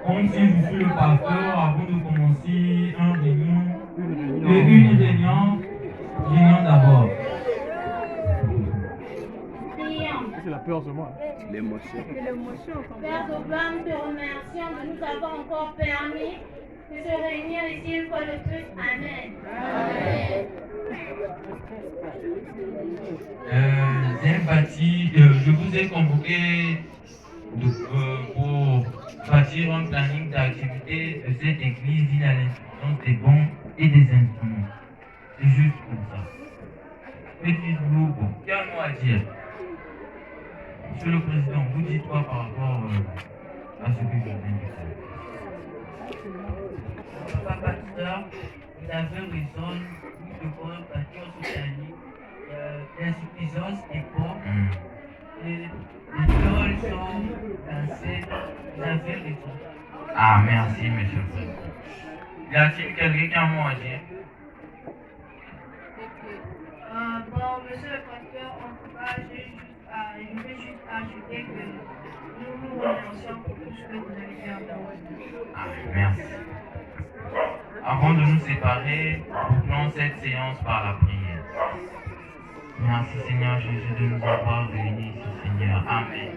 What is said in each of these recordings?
Comme si je suis le pasteur, avant de commencer une réunion d'abord. C'est la peur de moi. L'émotion. Père Abraham, te remercions de nous avoir encore permis de se réunir ici une fois de plus. Amen. Je vous ai convoqué pour bâtir un planning d'activité de cette église. Il a l'instruction des bons et des instruments. C'est juste comme ça. Petit groupe, quel mot à dire? Monsieur le Président, vous dites quoi par rapport à ce que je viens de dire? Papa pasteur, vous avez raison, nous devons bâtir ce planning. L'insuffisance des pauvres, les tôles sont dansées, vous avez raison. Ah, merci, monsieur le Président. Y a-t-il quelqu'un qui a un mot à dire? Bon, monsieur le pasteur, en tout cas, je veux juste ajouter que nous nous remercions pour tout ce que vous avez fait avant. Ah, merci. Avant de nous séparer, bouclons cette séance par la prière. Merci Seigneur Jésus de nous avoir réunis ici, Seigneur. Amen.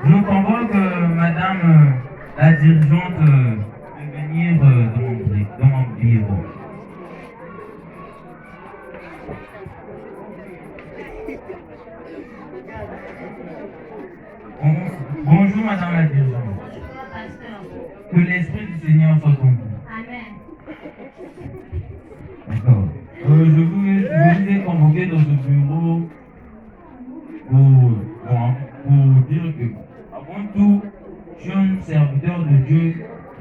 Je convoque madame la dirigeante de venir dans mon bureau. Bonjour madame la dirigeante. Bonjour, pasteur. Que l'Esprit du Seigneur soit en vous. Amen. D'accord. Je vous ai convoqué dans ce bureau pour dire que, avant tout, je suis un serviteur de Dieu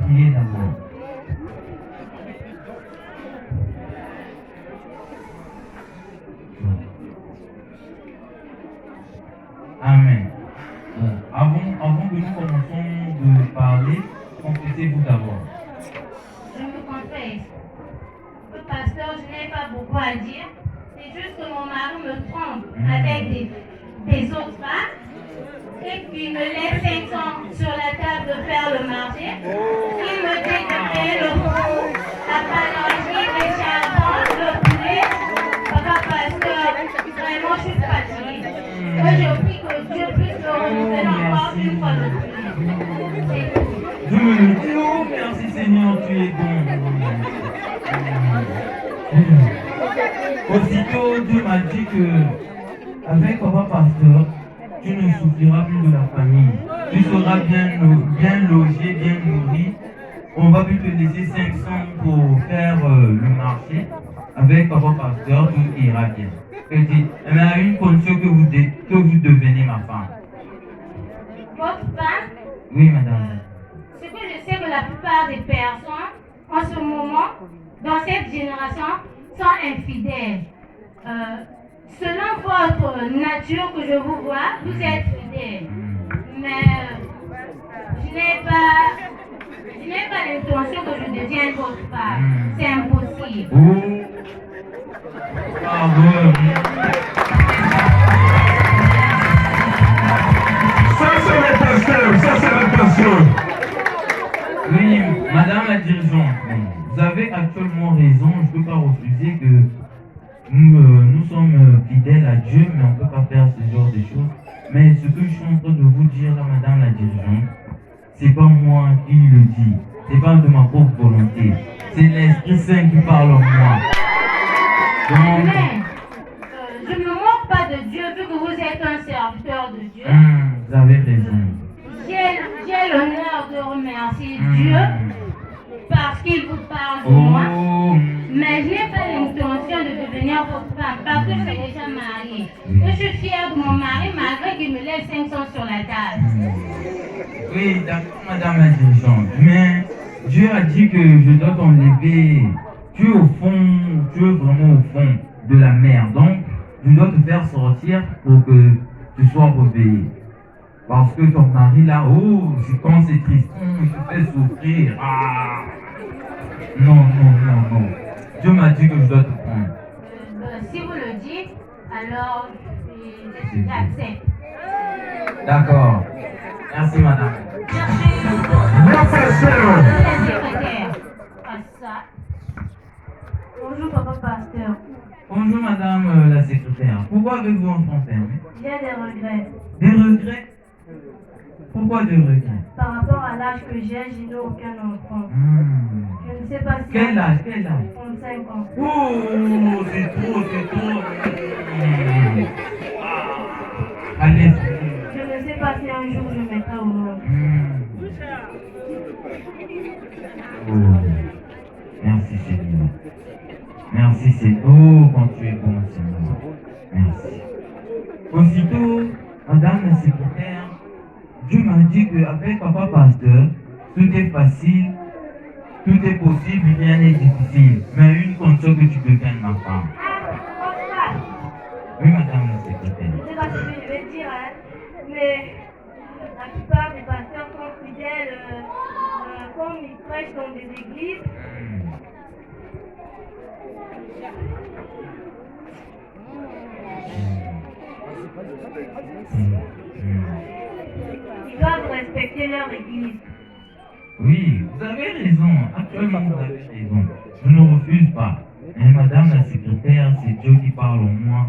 qui est d'abord. Amen. Avant que nous commençons de parler, confessez-vous d'abord. Je me confesse. Le pasteur, je n'ai pas beaucoup à dire. C'est juste que mon mari me trompe avec des autres femmes et qu'il me laisse 500 sur la table de faire le marché. Il me dit de payer le fond, la palangerie, les charbons, le poulet. Papa pasteur, vraiment je suis fatiguée. Je prie que Dieu puisse le renouveler encore une fois de plus. Je me le dis, oh merci Seigneur, tu es bon. Aussitôt, Dieu m'a dit que avec papa pasteur, tu ne souffriras plus de la famille. Tu seras bien logé, bien nourri. On va plus te laisser 500 pour faire le marché. Avec papa pasteur, tout ira bien. Mais à une condition que vous devenez ma femme. Votre femme? Oui, madame. Ce que je sais que la plupart des personnes, en ce moment, dans cette génération, sont infidèles. Selon votre nature que je vous vois, vous êtes fidèle. Mais je n'ai pas l'intention que je devienne votre femme. C'est impossible. Oh. Pardon. Ça c'est la personne. Oui, madame la dirigeante, vous avez actuellement raison. Je ne peux pas refuser que nous sommes fidèles à Dieu, mais on ne peut pas faire ce genre de choses. Mais ce que je suis en train de vous dire là, madame la dirigeante, c'est pas moi qui le dis. C'est pas de ma propre volonté. C'est l'Esprit Saint qui parle en moi. Donc, je ne me moque pas de Dieu vu que vous êtes un serviteur de Dieu. vous avez raison. J'ai l'honneur de remercier Dieu parce qu'il vous parle de moi. Mais je n'ai pas l'intention de devenir votre femme parce que je suis déjà mariée. Je suis fière de mon mari malgré qu'il me laisse 500 sur la table. Oui, d'accord, madame la dirigeante. Mais Dieu a dit que je dois t'enlever. Tu es au fond, tu es vraiment au fond de la mer. Donc, je dois te faire sortir pour que tu sois réveillé. Parce que ton mari là, oh, c'est quand c'est triste, il te fait souffrir. Ah! Non, non, non, non. Dieu m'a dit que je dois te prendre. Si vous le dites, alors j'accepte. D'accord. Merci, madame. Mon pasteur. La secrétaire. Pas ça. Bonjour, papa pasteur. Bonjour, madame la secrétaire. Pourquoi avez-vous enfermé? J'ai des regrets. Des regrets? Pourquoi des regrets? Par rapport à l'âge que j'ai, je n'ai aucun enfant. Je ne sais pas si... Quel âge? Quel âge? 35 ans. Oh, c'est trop, c'est trop. Allez. Je ne sais pas si un jour je mettrai au monde. Oh, merci Seigneur. Merci Seigneur. Oh, quand tu es bon Seigneur. Merci. Aussitôt, madame la secrétaire, Dieu m'a dit qu'avec papa pasteur, tout est facile, tout est possible, rien n'est difficile. Mais une condition que tu deviennes ma femme. Oui, madame la secrétaire. Je ne sais pas ce que je vais dire, hein, mais la plupart des pasteurs sont fidèles, comme ils prêchent dans des églises. Ils doivent respecter leur église. Oui, vous avez raison. Actuellement, vous avez raison. Je ne refuse pas. Mais madame la secrétaire, c'est Dieu qui parle en moi.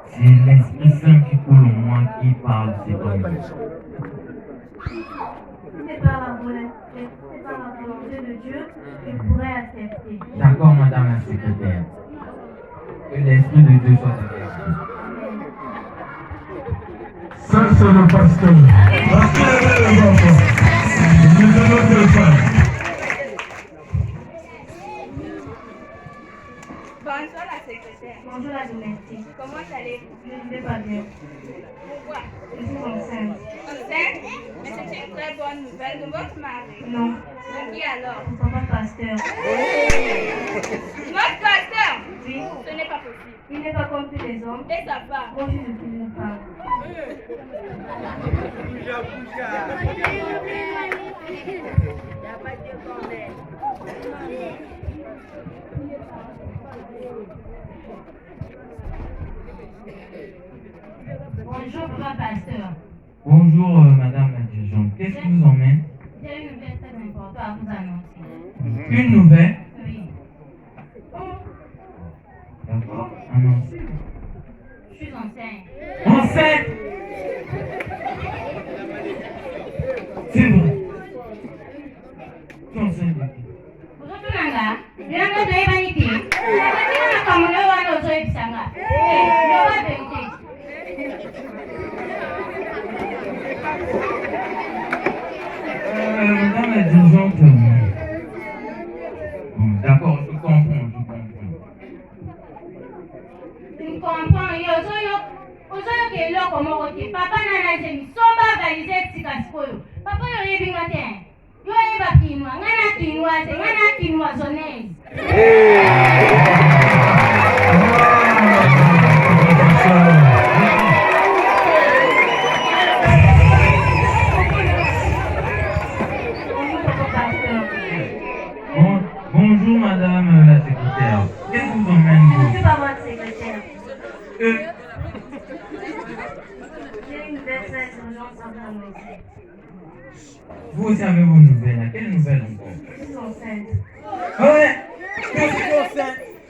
C'est l'Esprit Saint qui coule en moi, qui parle. C'est comme ça. C'est par la volonté de Dieu que je pourrais accepter. D'accord, madame la secrétaire. Que l'Esprit de Dieu soit avec vous. Ça, c'est le pasteur. Pasteur, les enfants. Nous allons te faire. Bonjour la secrétaire. Bonjour la domestique. Comment allez-vous? Je ne vais pas bien. Pourquoi? Je suis enceinte. Enceinte? Mais c'est une très bonne nouvelle de votre mari. Non. De qui alors? Mon papa pasteur. Votre pasteur? Oui. Ce n'est pas possible. Il n'est pas comme tous les hommes. Et sa femme? Moi, je suis une femme. Bonjour, papa pasteur. Bonjour, madame la dirigeante. Qu'est-ce qui vous emmène? J'ai une nouvelle très importante à vous annoncer. Une nouvelle? Oui. D'accord. Annoncez. Je suis enceinte. Enceinte! C'est vrai. Tu es enceinte de qui? Aujourd'hui, Nanga, je n'ai pas de vanité. Je n'ai pas comme le roi de Zoé Pissanga. Le roi de vérité. Madame la dirigeante. D'accord, je comprends, je comprends. Tu comprends, ozoyo ke eloko moko te papa nana zemi somba valize tika sikoyo papa yo oyebi nga te yo oyeba kinwa nga na kinwa te nga na kinwa zonese. Bonjour madame la secrétaire. Qu'est-ce que vous emmène Je ne vous? suis pas votre secrétaire. J'ai une nouvelle très urgente à vous annoncer. Vous aussi avez vos nouvelles. Quelle nouvelle encore? Je suis enceinte. Ouais.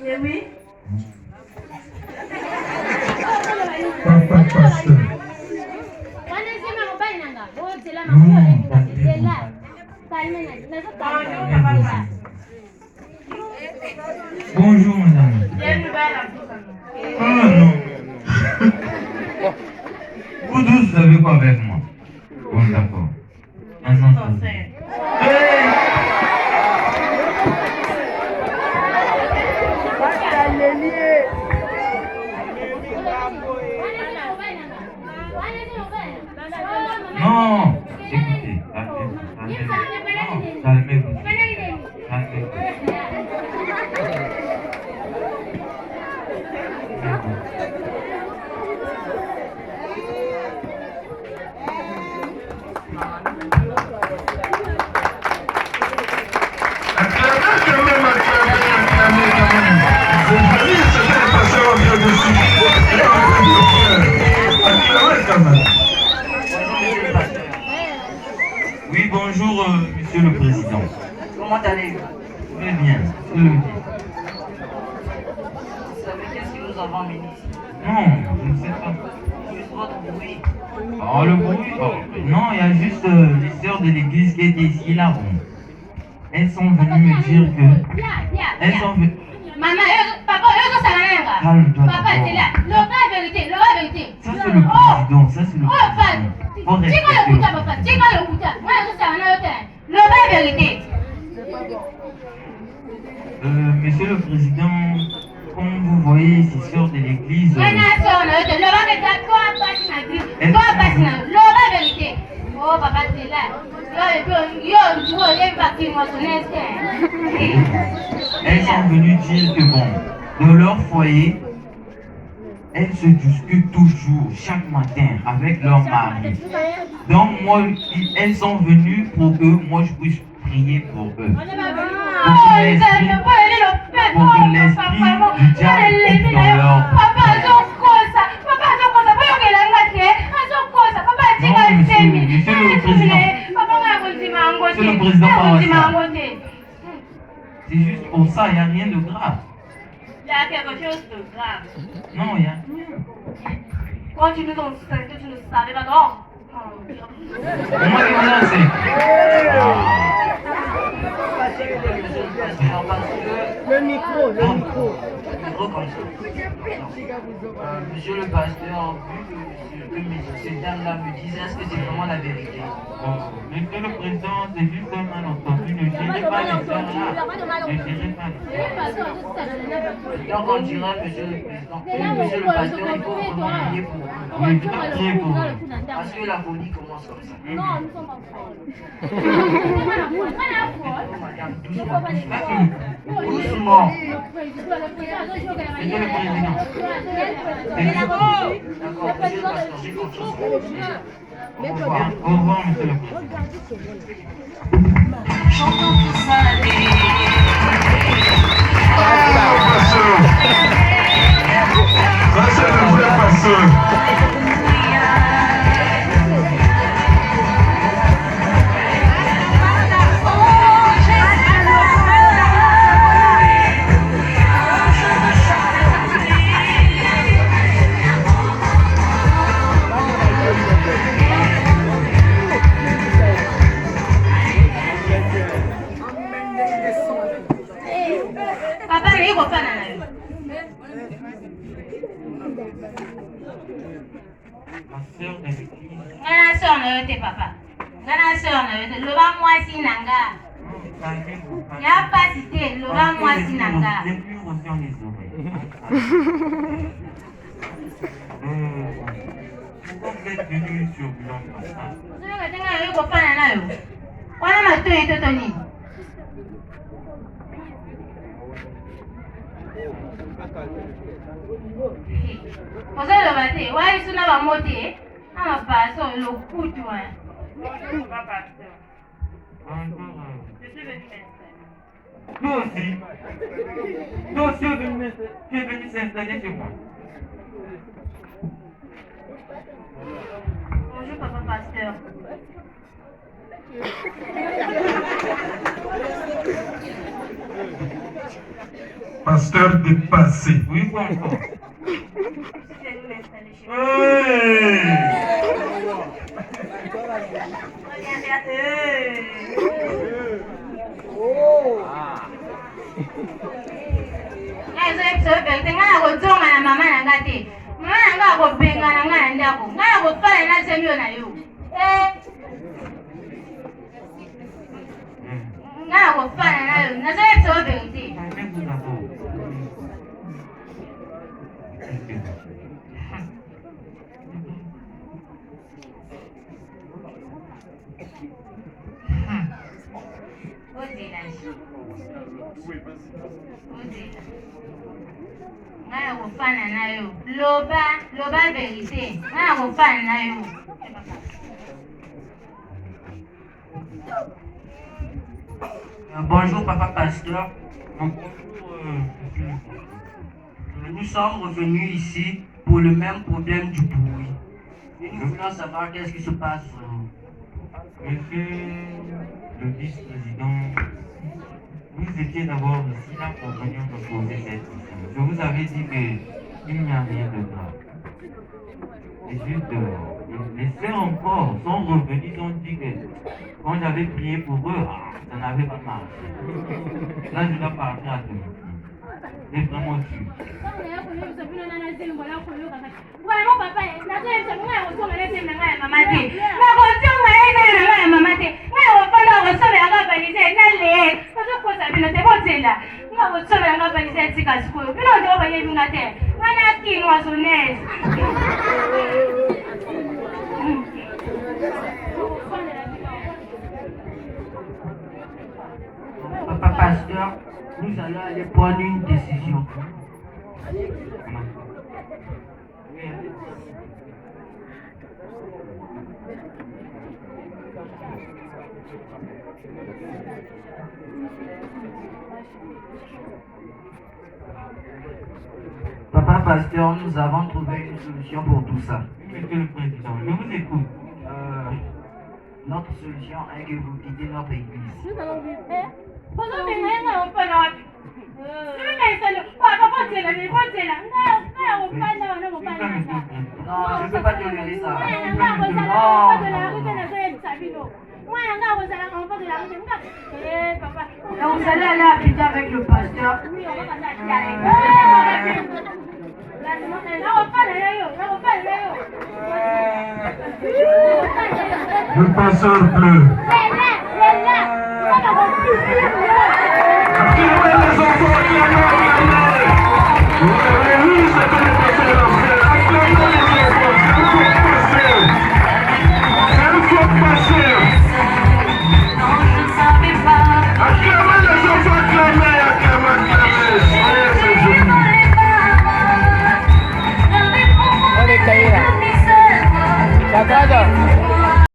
Mais oui. Papa pasteur. Bonjour madame. J'ai une nouvelle à vous annoncer. Ah non. Vous tous, vous savez quoi avec moi? Bon d'accord. Maintenant, non, écoutez, la Oui, bonjour, monsieur le président. Comment allez-vous? Très bien, je le dis. Vous savez qu'est-ce que nous avons amené ici? Non, je ne sais pas. Juste votre bruit. Oh, le bruit. Oh, non, il y a juste les sœurs de l'église qui étaient ici là. Bon. Elles sont venues me dire que. Elles sont venues. Maman, papa, Calme-toi. papa, t'es là. La vérité. Ça, c'est le président. Ça, c'est le président. Faut respecter le la vérité. Monsieur le président, comme vous voyez, ces sœurs de l'église. Oh, papa, t'es là. Elles sont venues dire que bon, dans leur foyer, elles se discutent toujours, chaque matin, avec leur mari. Donc moi, elles sont venues pour que moi je puisse prier pour eux. Pour que l'esprit du diable quitte dans leur Monsieur le président. Monsieur le président, c'est juste pour ça, il n'y a rien de grave. Il y a quelque chose de grave. Non, il n'y a rien. Quand tu nous as dit que tu ne savais pas, non. Comment il a lancé? Le micro comme ça. Monsieur le pasteur, vu que ces dames-là me disent, est-ce que c'est vraiment la vérité? Monsieur le président, c'est juste un malentendu. Ne gérez pas les sœurs là. Ne gérez pas les sœurs. Donc on dirait, monsieur le président, monsieur le pasteur, il faut vraiment prier pour eux. Oui, je dois prier pour eux. Parce que la folie commence comme ça. Non, nous sommes pas folles. Doucement. Monsieur le président. D'accord, monsieur le pasteur, j'ai confiance en vous. Au revoir, monsieur le président. Chantons tous à Ça, c'est le vrai pasteur. Papa, mais il va faire la Ma sœur de l'église. Ngana sœur na yote papa. Ngana sœur na yote. Loba mwasi nanga. Y'a pas cité. Loba mwasi nanga. Les plus dans les oreilles. Pourquoi vous êtes venu turbulent comme ça? Sio katenga yuko fana nayo. Wana matoi toto nini? Ozaloba te, wali suna bamote, ama paso lokutu wa. Je suis venu m'installer. Toi aussi. Toi aussi, tu es venu s'installer chez moi. Bonjour papa pasteur. Pasteur dépassé. Oui, quoi encore? Je suis venu m'installer chez moi. Hey! Ngana kotonga na mama na nga te. Mama na nga kobenga na nga na ndako. Ngana kofala na semio na yo. Ngana kofala na yo. Nazoya biso verite. Ngana kofana na yo. Loba verite. Ngana kofana na yo. Bonjour, papa pasteur. Nous sommes revenus ici pour le même problème du bruit. Et nous voulons savoir qu'est-ce qui se passe vraiment. Monsieur le vice-président, vous étiez d'abord aussi là pour venir me poser cette question. Je vous avais dit qu'il n'y a rien de grave. C'est juste les sœurs encore sont revenus, ils ont dit que quand j'avais prié pour eux, ça n'avait pas marché. Là, je dois partir à domicile. C'est vraiment sûr. Vraiment, papa, maman te. Na kotonga ina mama te. Na opanda kosobe anga balise na le. Kozo kosa bino te botela. Na kosobe anga balise tika sikoyo. Bino ndo ba yebi ngate. Ngana kinwa sonese. Papa pasteur, nous allons aller prendre une décision. Papa pasteur, nous avons trouvé une solution pour tout ça. Monsieur le Président, je vous écoute. Notre solution est que vous quittez notre église. Non, je ne peux pas tolérer ça. Donc vous allez aller habiter avec le pasteur. Le pasteur pleut.